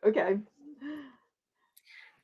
Okay.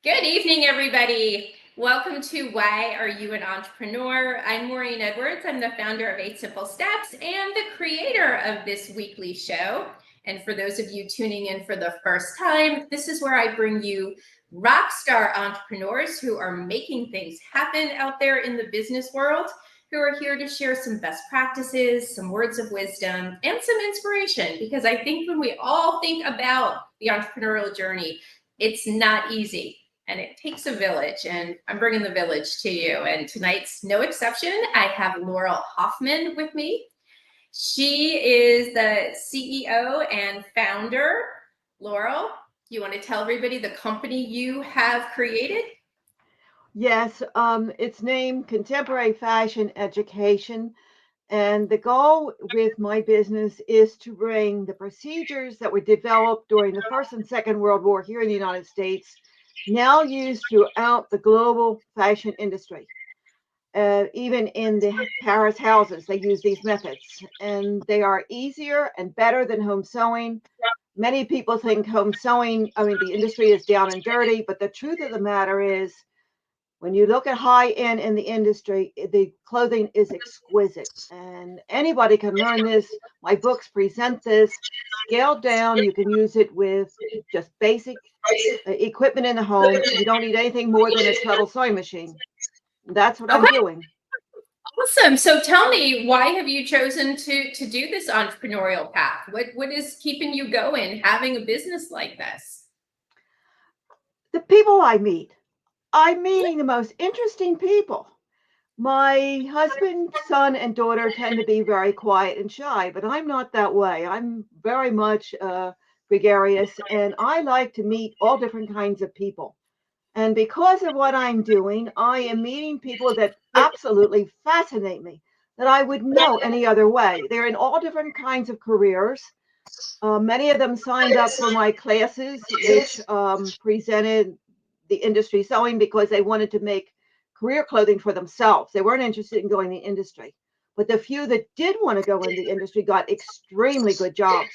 Good evening, everybody. Welcome to Why Are You an Entrepreneur? I'm Maureen Edwards. I'm the founder of 8 Simple Steps and the creator of this weekly show. And for those of you tuning in for the first time, this is where I bring you rock star entrepreneurs who are making things happen out there in the business world, who are here to share some best practices, some words of wisdom, and some inspiration. Because I think when we all think about the entrepreneurial journey, it's not easy and it takes a village, and I'm bringing the village to you. And tonight's no exception. I have Laurel Hoffmann with me. She is the CEO and founder. Laurel, you want to tell everybody the company you have created? Yes, it's named Contemporary Fashion Education. And the goal with my business is to bring the procedures that were developed during the First and Second World War here in the United States, now used throughout the global fashion industry. Even in the Paris houses, they use these methods, and they are easier and better than home sewing. Many people think home sewing, the industry is down and dirty, but the truth of the matter is, when you look at high end in the industry, the clothing is exquisite, and anybody can learn this. My books present this scaled down. You can use it with just basic equipment in the home. You don't need anything more than a treadle sewing machine. That's what I'm Okay, doing. awesome. So tell me, why have you chosen to do this entrepreneurial path? What is keeping you going, having a business like this? The people I meet, I'm meeting the most interesting people. My husband, son, and daughter tend to be very quiet and shy, but I'm not that way. I'm very much gregarious, and I like to meet all different kinds of people. And because of what I'm doing, I am meeting people that absolutely fascinate me, that I would know any other way. They're in all different kinds of careers. Many of them signed up for my classes, which presented the industry sewing because they wanted to make career clothing for themselves. They weren't interested in going in the industry. But the few that did want to go in the industry got extremely good jobs.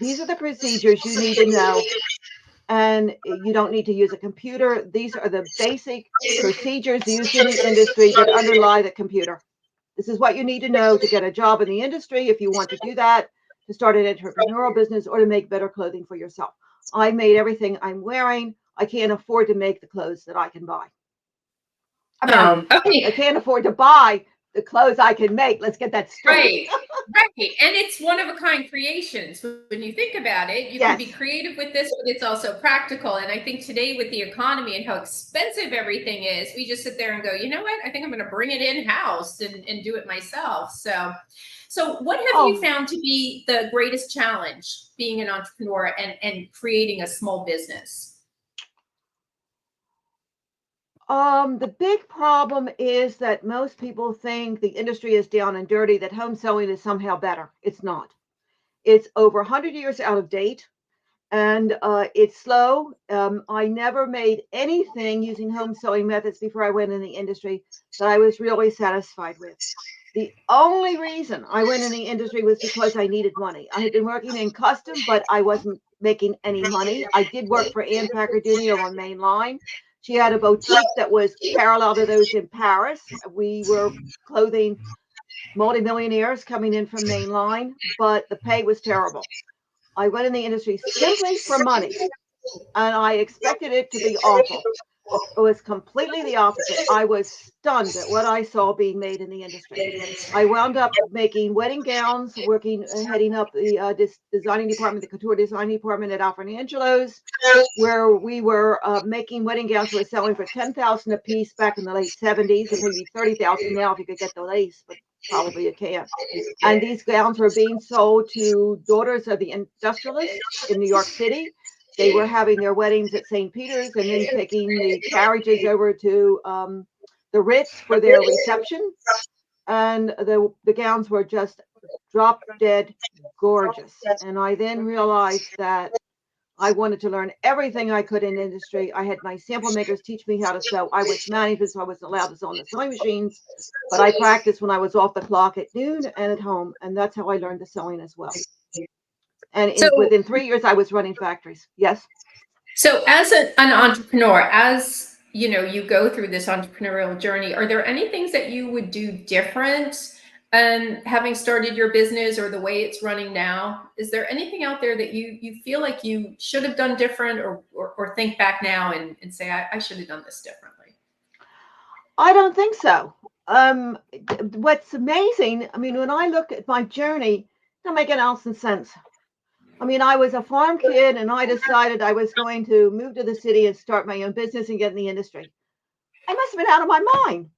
These are the procedures you need to know, and you don't need to use a computer. These are the basic procedures used in the industry that underlie the computer. This is what you need to know to get a job in the industry if you want to do that, to start an entrepreneurial business, or to make better clothing for yourself. I made everything I'm wearing. I can't afford to make the clothes that I can buy. I Okay. can't afford to buy the clothes I can make. Let's get that straight. Right, right. And it's one of a kind creations. When you think about it, you can be Yes. creative with this, but it's also practical. And I think today, with the economy and how expensive everything is, we just sit there and go, you know what? I think I'm going to bring it in house and do it myself. So what have you Oh, found to be the greatest challenge being an entrepreneur and creating a small business? the big problem is that most people think the industry is down and dirty, that home sewing is somehow better. It's not. It's over 100 years out of date, and it's slow. I never made anything using home sewing methods before I went in the industry that I was really satisfied with. The only reason I went in the industry was because I needed money. I had been working in custom, but I wasn't making any money. I did work for Ann Packard Jr. on Main Line. She had a boutique that was parallel to those in Paris. We were clothing multimillionaires coming in from Main Line, but the pay was terrible. I went in the industry simply for money, and I expected it to be awful. It was completely the opposite. I was stunned at what I saw being made in the industry. I wound up making wedding gowns, working, heading up the designing department, the couture design department at Alfred Angelo's, where we were making wedding gowns. We were selling for 10,000 a piece back in the late 70s, and maybe 30,000 now if you could get the lace, but probably you can't. And these gowns were being sold to daughters of the industrialists in New York City. They were having their weddings at St. Peter's and then taking the carriages over to the Ritz for their reception. And the gowns were just drop dead gorgeous. And I then realized that I wanted to learn everything I could in industry. I had my sample makers teach me how to sew. I was management, so I wasn't allowed to sew on the sewing machines, but I practiced when I was off the clock at noon and at home, and that's how I learned the sewing as well. And So within 3 years, I was running factories. Yes. So as an entrepreneur, as you know, you go through this entrepreneurial journey, are there any things that you would do different having started your business or the way it's running now? Is there anything out there that you feel like you should have done different or think back now and say, I should have done this differently? I don't think so. What's amazing, I mean, when I look at my journey, it doesn't make any else sense. I mean, I was a farm kid and I decided I was going to move to the city and start my own business and get in the industry. I must have been out of my mind.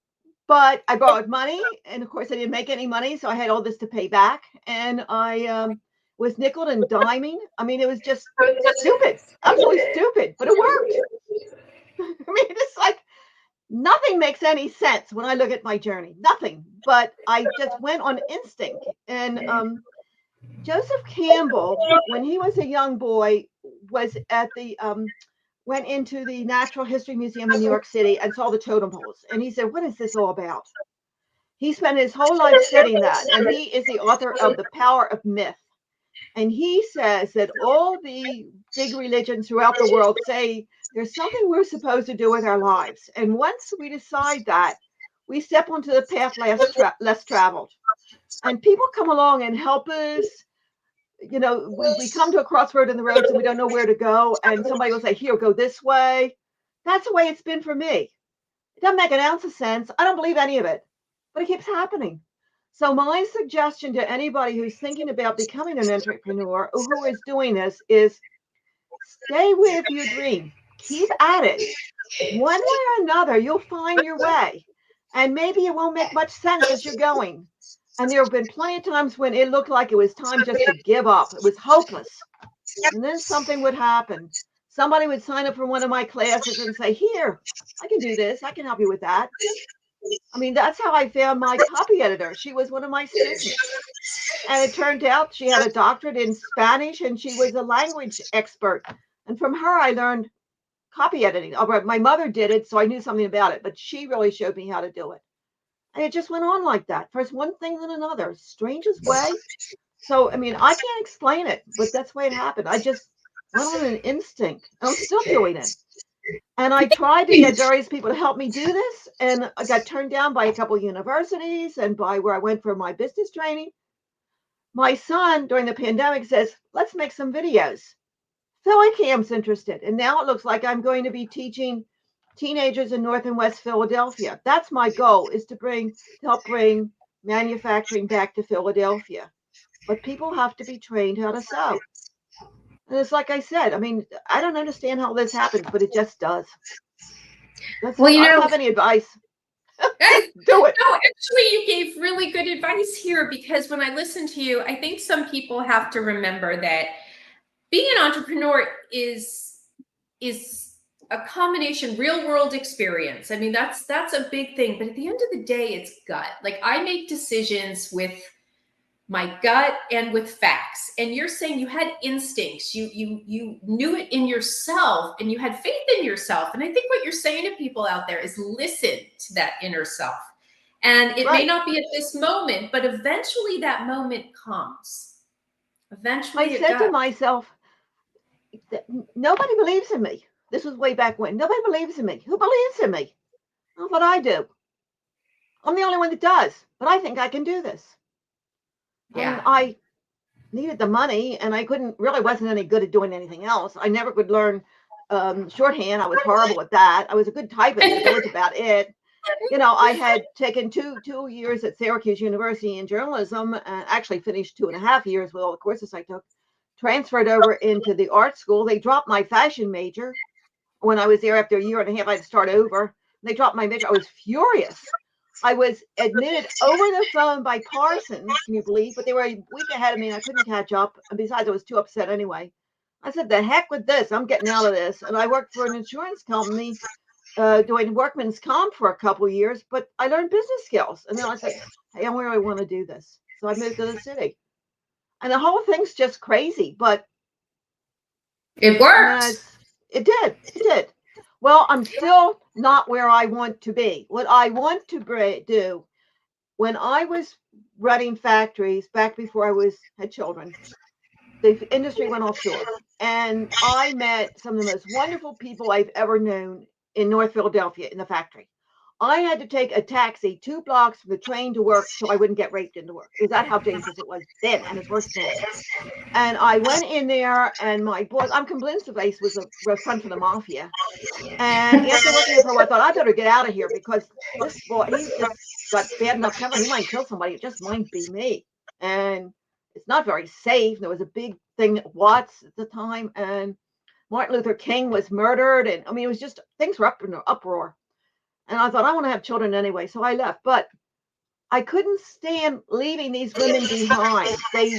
But I borrowed money, and of course, I didn't make any money, so I had all this to pay back. And I was nickel and diming. I mean, it was just stupid, absolutely stupid, but it worked. I mean, it's like nothing makes any sense when I look at my journey, nothing. But I just went on instinct. And Joseph Campbell, when he was a young boy, was at the went into the Natural History Museum in New York City and saw the totem poles. And he said, "What is this all about?" He spent his whole life studying that, and he is the author of The Power of Myth. And he says that all the big religions throughout the world say there's something we're supposed to do with our lives. And once we decide that, we step onto the path less traveled. And people come along and help us. You know, we come to a crossroad in the roads and we don't know where to go. And somebody will say, "Here, go this way." That's the way it's been for me. It doesn't make an ounce of sense. I don't believe any of it, but it keeps happening. So my suggestion to anybody who's thinking about becoming an entrepreneur or who is doing this is stay with your dream. Keep at it. One way or another, you'll find your way. And maybe it won't make much sense as you're going. And there have been plenty of times when it looked like it was time just to give up. It was hopeless. And then something would happen. Somebody would sign up for one of my classes and say, "Here, I can do this. I can help you with that." I mean, that's how I found my copy editor. She was one of my students. And it turned out she had a doctorate in Spanish and she was a language expert. And from her, I learned copy editing. My mother did it, so I knew something about it, but she really showed me how to do it. And it just went on like that. First one thing, then another. Strangest way. So, I mean, I can't explain it, but that's the way it happened. I just went on an instinct. I'm still doing it. And I tried to get various people to help me do this, and I got turned down by a couple of universities and by where I went for my business training. My son, during the pandemic, says, "Let's make some videos." Philly Cam's interested, and now it looks like I'm going to be teaching teenagers in North and West Philadelphia. That's my goal, is to help bring manufacturing back to Philadelphia. But people have to be trained how to sew. And it's like I said, I mean, I don't understand how this happens, but it just does. That's Well, it. you I don't know, have any advice. eh, Just do it. no, actually, you gave really good advice here because when I listen to you, I think some people have to remember that being an entrepreneur is a combination real world experience. I mean, that's a big thing, but at the end of the day, it's gut. Like I make decisions with my gut and with facts. And you're saying you had instincts. You knew it in yourself and you had faith in yourself. And I think what you're saying to people out there is listen to that inner self. And it may Right. not be at this moment, but eventually that moment comes. I Eventually it said to does. myself, nobody believes in me. This was way back when. Nobody believes in me. Who believes in me? Not what I do. I'm the only one that does, but I think I can do this. And Yeah. I needed the money, and I wasn't any good at doing anything else. I never could learn shorthand. I was horrible at that. I was a good typist, but that was about it. You know, I had taken two years at Syracuse University in journalism, and actually finished 2.5 years with all the courses I took. Transferred over into the art school. They dropped my fashion major when I was there. After a year and a half, I had to start over. They dropped my major. I was furious. I was admitted over the phone by Parsons, can you believe? But they were a week ahead of me and I couldn't catch up. And besides, I was too upset anyway. I said, "The heck with this. I'm getting out of this." And I worked for an insurance company doing workman's comp for a couple of years, but I learned business skills. And then I said, "Hey, I really want to do this." So I moved to the city. And the whole thing's just crazy, but It I mean, worked. it did. It did. Well, I'm still not where I want to be. What I want to do, when I was running factories back before I had children, the industry went offshore. And I met some of the most wonderful people I've ever known in North Philadelphia in the factory. I had to take a taxi 2 blocks from the train to work so I wouldn't get raped into work. It was that how dangerous it was then, and it's worse now. And I went in there, and my boss, I'm convinced the place was a front for the mafia. And after working there for a while, I thought I better get out of here because this boy, he's just got bad enough temper. He might kill somebody. It just might be me. And it's not very safe. There was a big thing at Watts at the time, and Martin Luther King was murdered. And I mean, it was just things were up in an uproar. And I thought, I want to have children anyway. So I left. But I couldn't stand leaving these women behind. They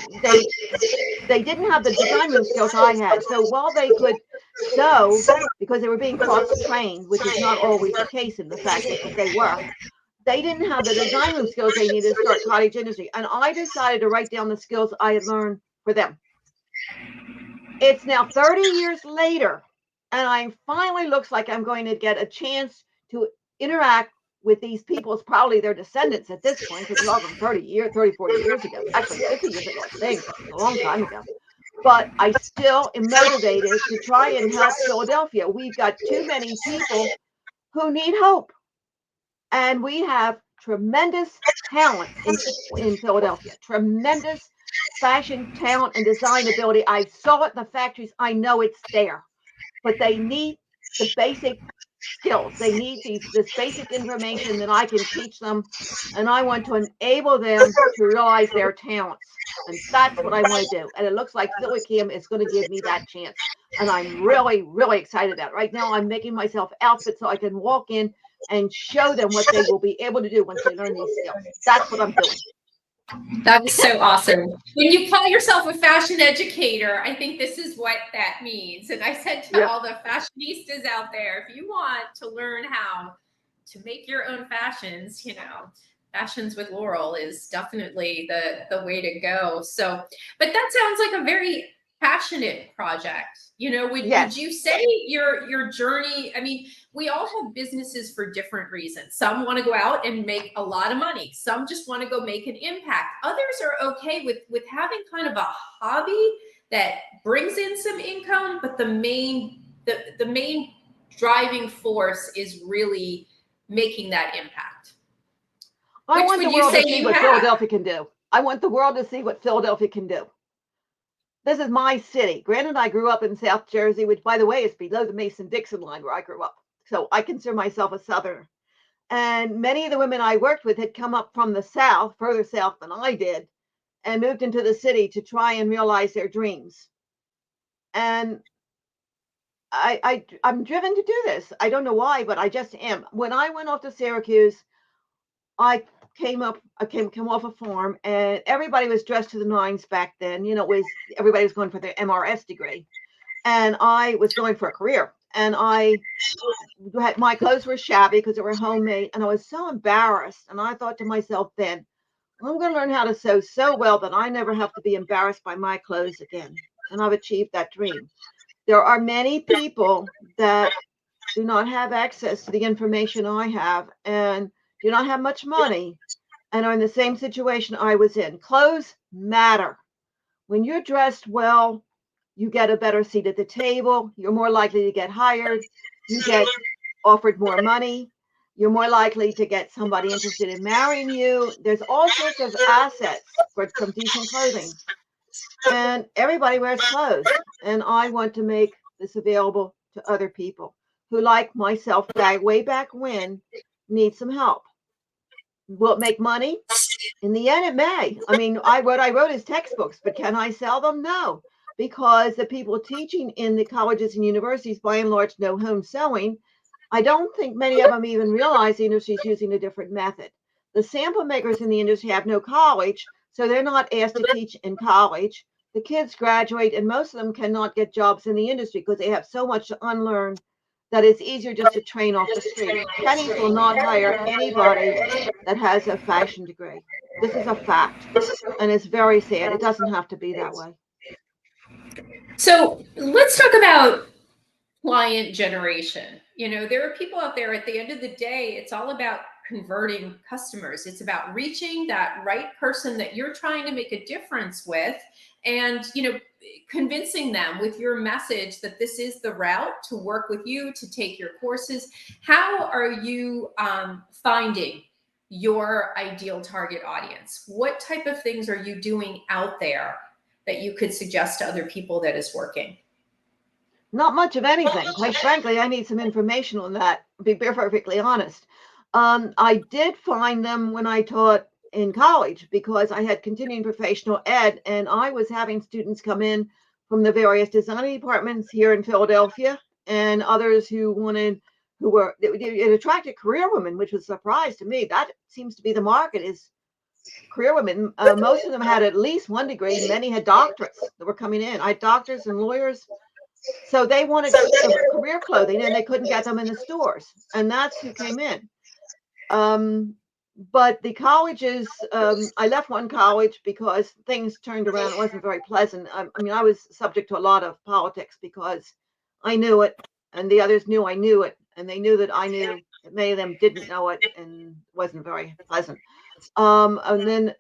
didn't have the design room skills I had. So while they could sew, because they were being cross trained, which is not always the case in the factory, but they didn't have the design room skills they needed to start cottage industry. And I decided to write down the skills I had learned for them. It's now 30 years later, and I finally looks like I'm going to get a chance to interact with these people. It's probably their descendants at this point, because a lot of them 30 years, 30, 40 years ago, actually 50 years ago, I think, a long time ago. But I still am motivated to try and help Philadelphia. We've got too many people who need hope, and we have tremendous talent in Philadelphia, tremendous fashion talent and design ability. I saw it in the factories. I know it's there, but they need the basic skills. They need this basic information that I can teach them, and I want to enable them to realize their talents. And that's what I want to do. And it looks like Philly is going to give me that chance. And I'm really, really excited about it. Right now, I'm making myself outfits so I can walk in and show them what they will be able to do once they learn these skills. That's what I'm doing. That is so awesome. When you call yourself a fashion educator, I think this is what that means. And I said to all the fashionistas out there, if you want to learn how to make your own fashions, Fashions with Laurel is definitely the way to go. So, but that sounds like a very passionate project. Would you say your journey? I mean, we all have businesses for different reasons. Some want to go out and make a lot of money. Some just want to go make an impact. Others are okay with having kind of a hobby that brings in some income, but the main driving force is really making that impact. I want the world to see what Philadelphia can do. I want the world to see what Philadelphia can do. This is my city. Granted, I grew up in South Jersey, which, by the way, is below the Mason-Dixon line where I grew up. So I consider myself a Southerner. And many of the women I worked with had come up from the South, further south than I did, and moved into the city to try and realize their dreams. And I'm driven to do this. I don't know why, but I just am. When I went off to Syracuse, I came off a farm, and everybody was dressed to the nines back then. Everybody was going for their MRS degree, and I was going for a career. And my clothes were shabby because they were homemade, and I was so embarrassed. And I thought to myself then, I'm going to learn how to sew so well that I never have to be embarrassed by my clothes again. And I've achieved that dream. There are many people that do not have access to the information I have and do not have much money and are in the same situation I was in. Clothes matter. When you're dressed well, you get a better seat at the table. You're more likely to get hired. You get offered more money. You're more likely to get somebody interested in marrying you. There's all sorts of assets for some decent clothing. And everybody wears clothes. And I want to make this available to other people who, like myself, way back when, need some help. Will it make money? In the end, it may. I mean, what I wrote is textbooks, but can I sell them? No, because the people teaching in the colleges and universities, by and large, know home sewing. I don't think many of them even realize the industry is using a different method. The sample makers in the industry have no college, so they're not asked to teach in college. The kids graduate, and most of them cannot get jobs in the industry because they have so much to unlearn that it's easier just to train off the street. Pennies will not hire anybody that has a fashion degree. This is a fact, and it's very sad. It doesn't have to be that way. So let's talk about client generation. There are people out there, at the end of the day, it's all about converting customers. It's about reaching that right person that you're trying to make a difference with. And, convincing them with your message that this is the route to work with you, to take your courses? How are you finding your ideal target audience? What type of things are you doing out there that you could suggest to other people that is working? Not much of anything. Quite frankly, I need some information on that, to be perfectly honest. I did find them when I taught in college because I had continuing professional ed, and I was having students come in from the various design departments here in Philadelphia and others it attracted career women, which was a surprise to me. That seems to be the market, is career women. Most of them had at least one degree. Many had doctorates that were coming in. I had doctors and lawyers, so they wanted career clothing and they couldn't get them in the stores. And that's who came in. But the colleges, I left one college because things turned around. It wasn't very pleasant. I mean, I was subject to a lot of politics because I knew it and the others knew I knew it. And they knew that I knew that many of them didn't know it, and it wasn't very pleasant. And then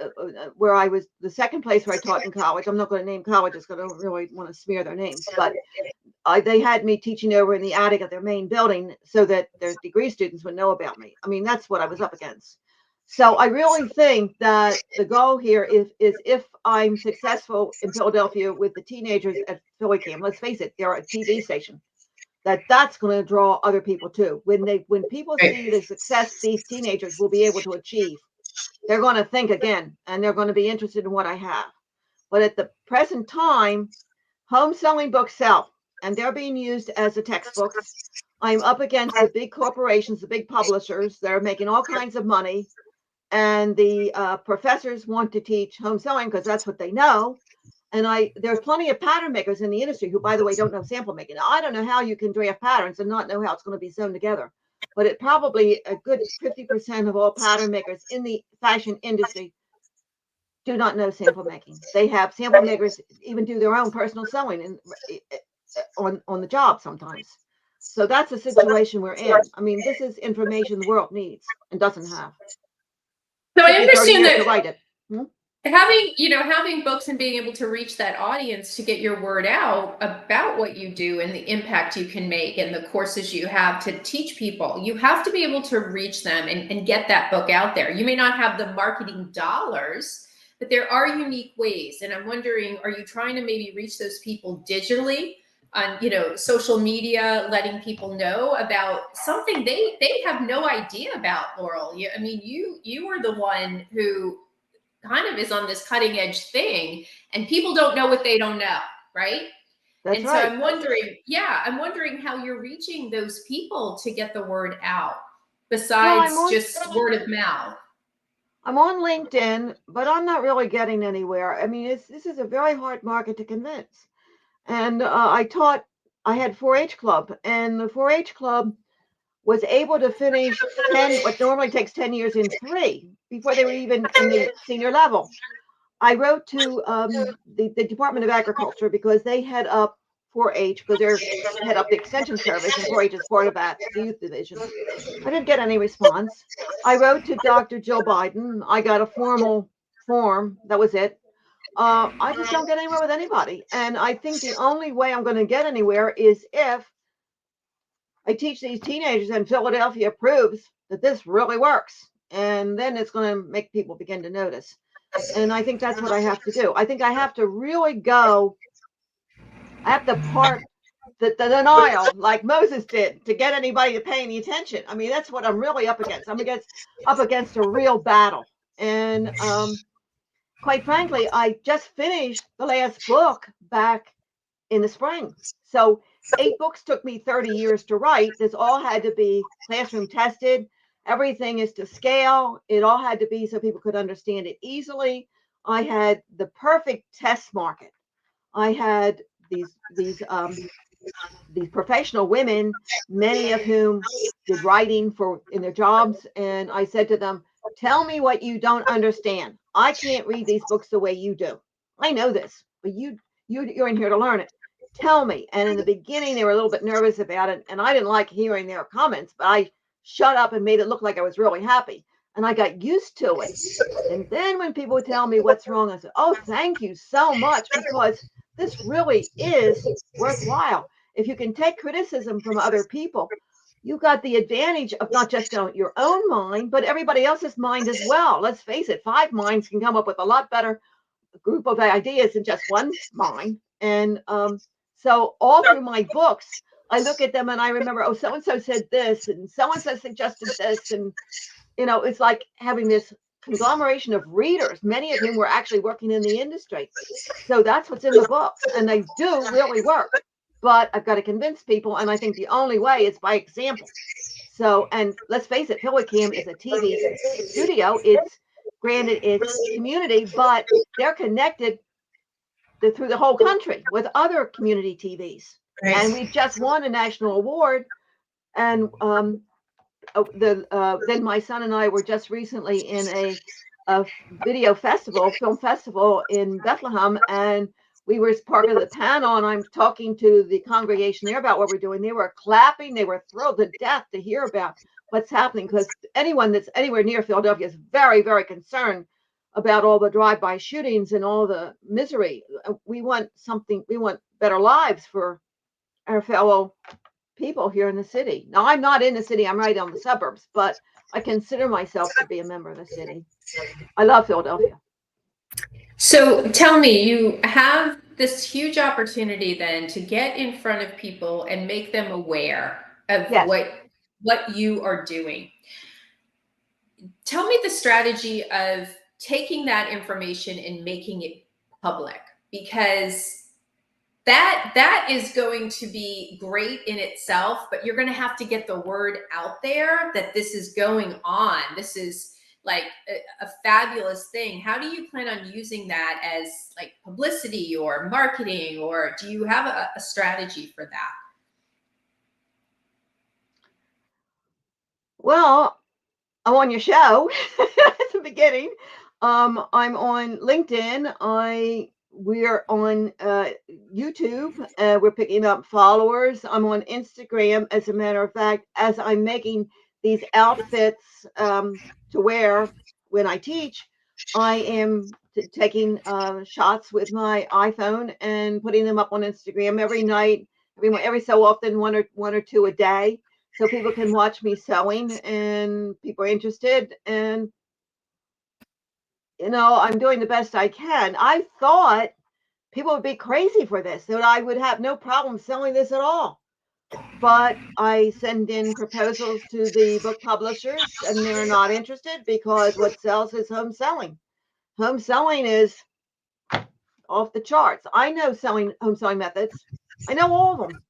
where I was, the second place where I taught in college, I'm not going to name colleges because I don't really want to smear their names, but they had me teaching over in the attic of their main building so that their degree students would know about me. I mean, that's what I was up against. So I really think that the goal here is if I'm successful in Philadelphia with the teenagers at Philly Camp, let's face it, they're a TV station, that's going to draw other people too. When people see the success these teenagers will be able to achieve, they're going to think again and they're going to be interested in what I have. But at the present time, home selling books sell, and they're being used as the textbooks. I'm up against the big corporations, the big publishers. They're making all kinds of money, and the professors want to teach home selling because that's what they know. And there's plenty of pattern makers in the industry who, by the way, don't know sample making. Now, I don't know how you can draft patterns and not know how it's going to be sewn together, but it probably a good 50% of all pattern makers in the fashion industry do not know sample making. They have sample makers even do their own personal sewing on the job sometimes. So that's the situation we're in. I mean, this is information the world needs and doesn't have. So I Took me 30 understand years that to write it. having books and being able to reach that audience to get your word out about what you do and the impact you can make and the courses you have to teach people, you have to be able to reach them and get that book out there. You may not have the marketing dollars, but there are unique ways. And I'm wondering, are you trying to maybe reach those people digitally on, social media, letting people know about something they have no idea about, Laurel? You were the one who kind of is on this cutting edge thing, and people don't know what they don't know, right? That's and right. So I'm wondering how you're reaching those people to get the word out besides just word of mouth. I'm on LinkedIn, but I'm not really getting anywhere. I mean, this is a very hard market to convince. And I had 4-H club, and the 4-H club was able to finish 10, what normally takes 10 years, in 3 before they were even in the senior level. I wrote to the Department of Agriculture because they head up 4-H, because they're head up the extension service, and 4-H is part of that, the youth division. I didn't get any response. I wrote to Dr. Jill Biden. I got a formal form. That was it. I just don't get anywhere with anybody. And I think the only way I'm going to get anywhere is if I teach these teenagers and Philadelphia proves that this really works. And then it's going to make people begin to notice. And I think that's what I have to do. I think I have to really I have to part the denial like Moses did to get anybody to pay any attention. I mean, that's what I'm really up against. I'm up against a real battle. And quite frankly, I just finished the last book back in the spring. So 8 books took me 30 years to write. This all had to be classroom tested. Everything is to scale. It all had to be so people could understand it easily. I had the perfect test market. I had these professional women, many of whom did writing in their jobs, and I said to them, "Tell me what you don't understand. I can't read these books the way you do. I know this, but you're in here to learn it. Tell me." And in the beginning, they were a little bit nervous about it, and I didn't like hearing their comments, but I shut up and made it look like I was really happy, and I got used to it. And then when people would tell me what's wrong, I said, "Oh, thank you so much, because this really is worthwhile. If you can take criticism from other people, you got the advantage of not just your own mind, but everybody else's mind as well. Let's face it, five minds can come up with a lot better group of ideas than just one mind. And so all through my books, I look at them and I remember, oh, so and so said this, and so suggested this, and it's like having this conglomeration of readers, many of whom were actually working in the industry. So that's what's in the books, and they do really work. But I've got to convince people, and I think the only way is by example. So, and let's face it, Pillicam is a TV studio. It's granted it's community, but they're connected through the whole country with other community TVs. And we've just won a national award. And then my son and I were just recently in a video festival, film festival in Bethlehem, and we were part of the panel, and I'm talking to the congregation there about what we're doing. They were clapping. They were thrilled to death to hear about what's happening, because anyone that's anywhere near Philadelphia is very, very concerned about all the drive-by shootings and all the misery. We want better lives for our fellow people here in the city. Now, I'm not in the city. I'm right on the suburbs, but I consider myself to be a member of the city. I love Philadelphia. So tell me, you have this huge opportunity then to get in front of people and make them aware of Yes. what you are doing. Tell me the strategy of taking that information and making it public, because that is going to be great in itself, but you're going to have to get the word out there that this is going on. This is like a fabulous thing. How do you plan on using that as like publicity or marketing, or do you have a strategy for that? Well, I'm on your show at the beginning. I'm on LinkedIn. We're on YouTube. We're picking up followers. I'm on Instagram. As a matter of fact, as I'm making these outfits to wear when I teach, I am taking shots with my iPhone and putting them up on Instagram every night, every so often, one or two a day, so people can watch me sewing and people are interested. And I'm doing the best I can. I thought people would be crazy for this, that I would have no problem selling this at all. But I send in proposals to the book publishers and they're not interested, because what sells is home selling. Home selling is off the charts. I know home sewing methods. I know all of them.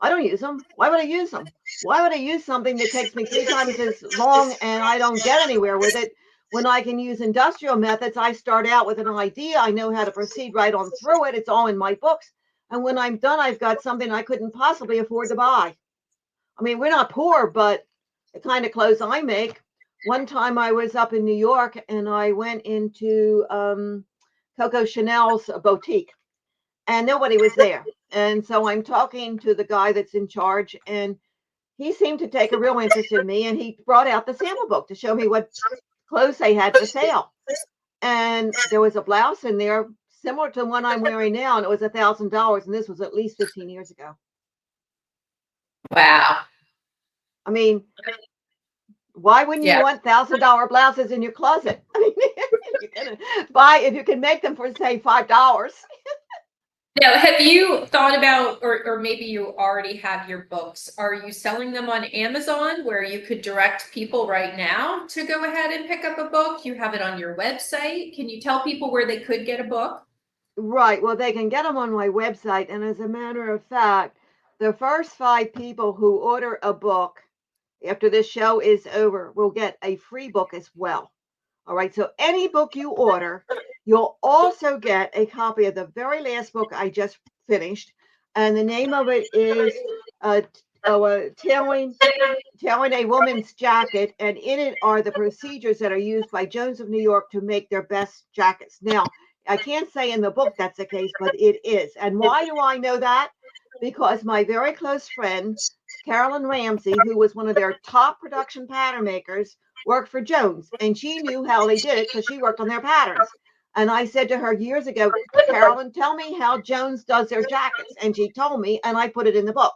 I don't use them. Why would I use them? Why would I use something that takes me 3 times as long and I don't get anywhere with it, when I can use industrial methods? I start out with an idea. I know how to proceed right on through it. It's all in my books. And when I'm done, I've got something I couldn't possibly afford to buy. I mean, we're not poor, but the kind of clothes I make. One time I was up in New York and I went into Coco Chanel's boutique and nobody was there. And so I'm talking to the guy that's in charge, and he seemed to take a real interest in me, and he brought out the sample book to show me what clothes they had for sale. And there was a blouse in there similar to the one I'm wearing now, and it was $1,000, and this was at least 15 years ago. Wow. I mean, why wouldn't you want $1,000 blouses in your closet? I mean, if you can make them for, say, $5. Now, have you thought about, or maybe you already have your books, are you selling them on Amazon, where you could direct people right now to go ahead and pick up a book? You have it on your website. Can you tell people where they could get a book? Right. Well, they can get them on my website. And as a matter of fact, the first 5 people who order a book after this show is over will get a free book as well. All right. So any book you order, you'll also get a copy of the very last book I just finished. And the name of it is Tailoring a Woman's Jacket. And in it are the procedures that are used by Jones of New York to make their best jackets. Now, I can't say in the book that's the case, but it is. And why do I know that? Because my very close friend, Carolyn Ramsey, who was one of their top production pattern makers, worked for Jones, and she knew how they did it because she worked on their patterns. And I said to her years ago, Carolyn, tell me how Jones does their jackets. And she told me, and I put it in the book.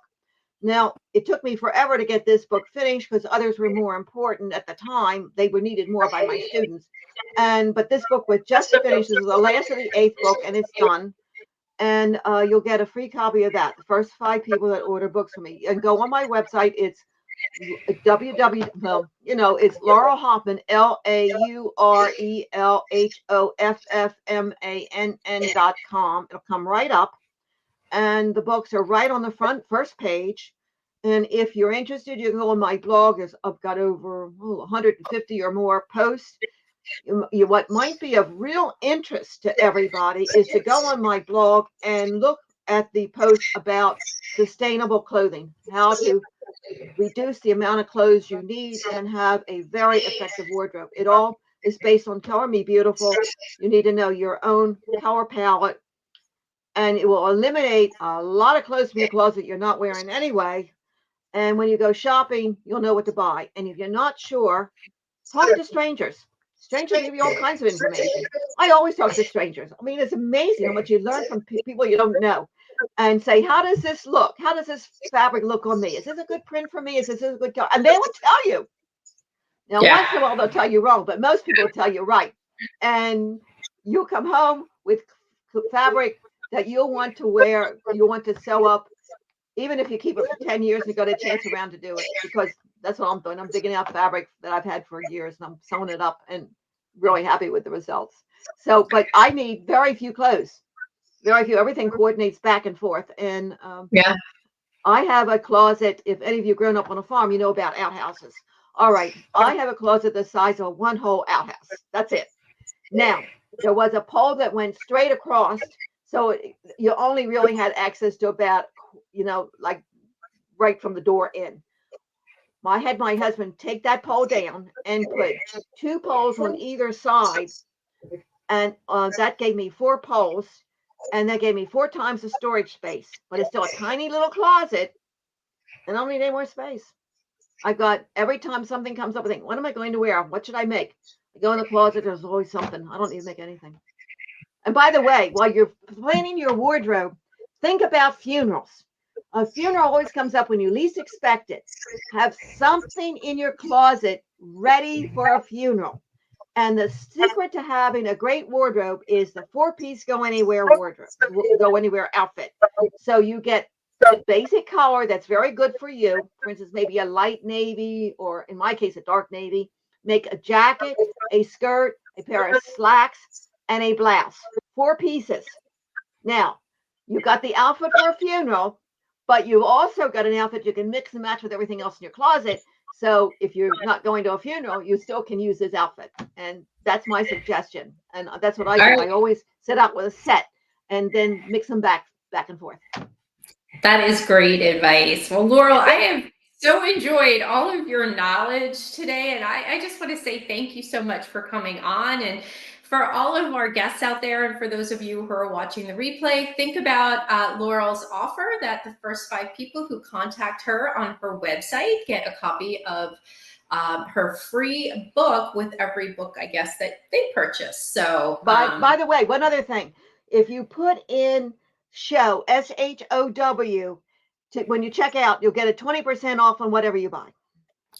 Now, it took me forever to get this book finished because others were more important at the time. They were needed more by my students. But this book was just finished. This is the last of the 8th book, and it's done. And you'll get a free copy of that. The first 5 people that order books from me, and go on my website. It's it's Laurel Hoffmann, LaurelHoffmann.com. It'll come right up, and the books are right on the first page. And if you're interested, you can go on my blog. I've got over 150 or more posts. What might be of real interest to everybody is to go on my blog and look at the post about sustainable clothing, how to reduce the amount of clothes you need and have a very effective wardrobe. It all is based on Color Me Beautiful. You need to know your own color palette, and it will eliminate a lot of clothes from your closet you're not wearing anyway. And when you go shopping, you'll know what to buy. And if you're not sure, talk to strangers. Strangers give you all kinds of information. I always talk to strangers. I mean, it's amazing how much you learn from people you don't know. And say, how does this look? How does this fabric look on me? Is this a good print for me? Is this a good color? And they will tell you. Now, Yeah. once in a while, they'll tell you wrong, but most people will tell you right. And you'll come home with fabric that you'll want to wear, you want to sew up, even if you keep it for 10 years and you got a chance around to do it, because that's what I'm doing. I'm digging out fabric that I've had for years and I'm sewing it up and really happy with the results. So, but I need very few clothes, very few. Everything coordinates back and forth. And Yeah. I have a closet. If any of you grown up on a farm, you know about outhouses. All right. I have a closet the size of one whole outhouse. That's it. Now, there was a pole that went straight across. So you only really had access to about, like right from the door in. I had my husband take that pole down and put 2 poles on either side. And that gave me 4 poles. And that gave me 4 times the storage space. But it's still a tiny little closet. And I don't need any more space. I've got, every time something comes up, I think, what am I going to wear? What should I make? I go in the closet, there's always something. I don't need to make anything. And by the way, while you're planning your wardrobe, think about funerals. A funeral always comes up when you least expect it. Have something in your closet ready for a funeral. And the secret to having a great wardrobe is the 4-piece go anywhere wardrobe, go anywhere outfit. So you get the basic color that's very good for you. For instance, maybe a light navy, or in my case, a dark navy. Make a jacket, a skirt, a pair of slacks, and a blouse. 4 pieces. Now, you got the outfit for a funeral, but you also got an outfit you can mix and match with everything else in your closet. So if you're not going to a funeral, you still can use this outfit. And that's my suggestion. And that's what I do. I always set out with a set and then mix them back and forth. That is great advice. Well, Laurel, I have so enjoyed all of your knowledge today. And I just want to say thank you so much for coming on. And for all of our guests out there, and for those of you who are watching the replay, think about Laurel's offer that the first 5 people who contact her on her website get a copy of her free book with every book, I guess, that they purchase. So by the way, one other thing, if you put in show, SHOW, when you check out, you'll get a 20% off on whatever you buy.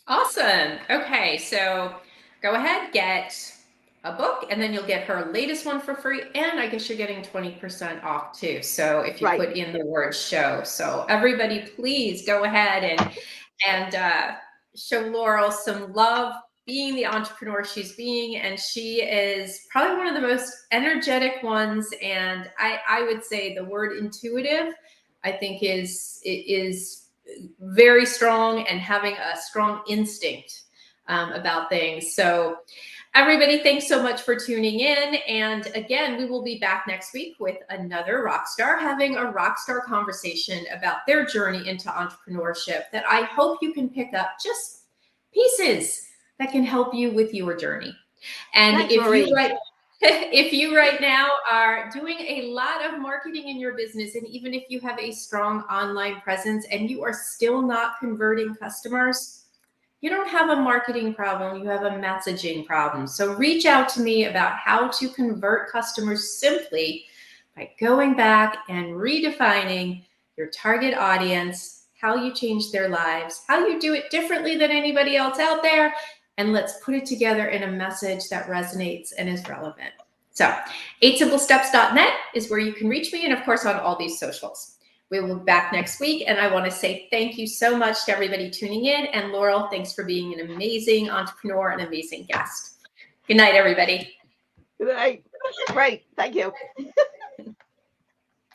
Awesome. Okay, so go ahead, get a book, and then you'll get her latest one for free. And I guess you're getting 20% off too. So if you put in the word show. So everybody, please go ahead and show Laurel some love, being the entrepreneur she's being. And she is probably one of the most energetic ones. And I would say the word intuitive, I think is very strong, and having a strong instinct about things. So everybody, thanks so much for tuning in. And again, we will be back next week with another rock star, having a rock star conversation about their journey into entrepreneurship that I hope you can pick up just pieces that can help you with your journey. And Thanks, if you right now are doing a lot of marketing in your business, and even if you have a strong online presence and you are still not converting customers, You don't have a marketing problem, you have a messaging problem. So reach out to me about how to convert customers simply by going back and redefining your target audience, how you change their lives, how you do it differently than anybody else out there, and let's put it together in a message that resonates and is relevant. So 8simplesteps.net is where you can reach me, and of course on all these socials. We will be back next week, and I want to say thank you so much to everybody tuning in. And Laurel, thanks for being an amazing entrepreneur and amazing guest. Good night, everybody. Good night. Great. Thank you.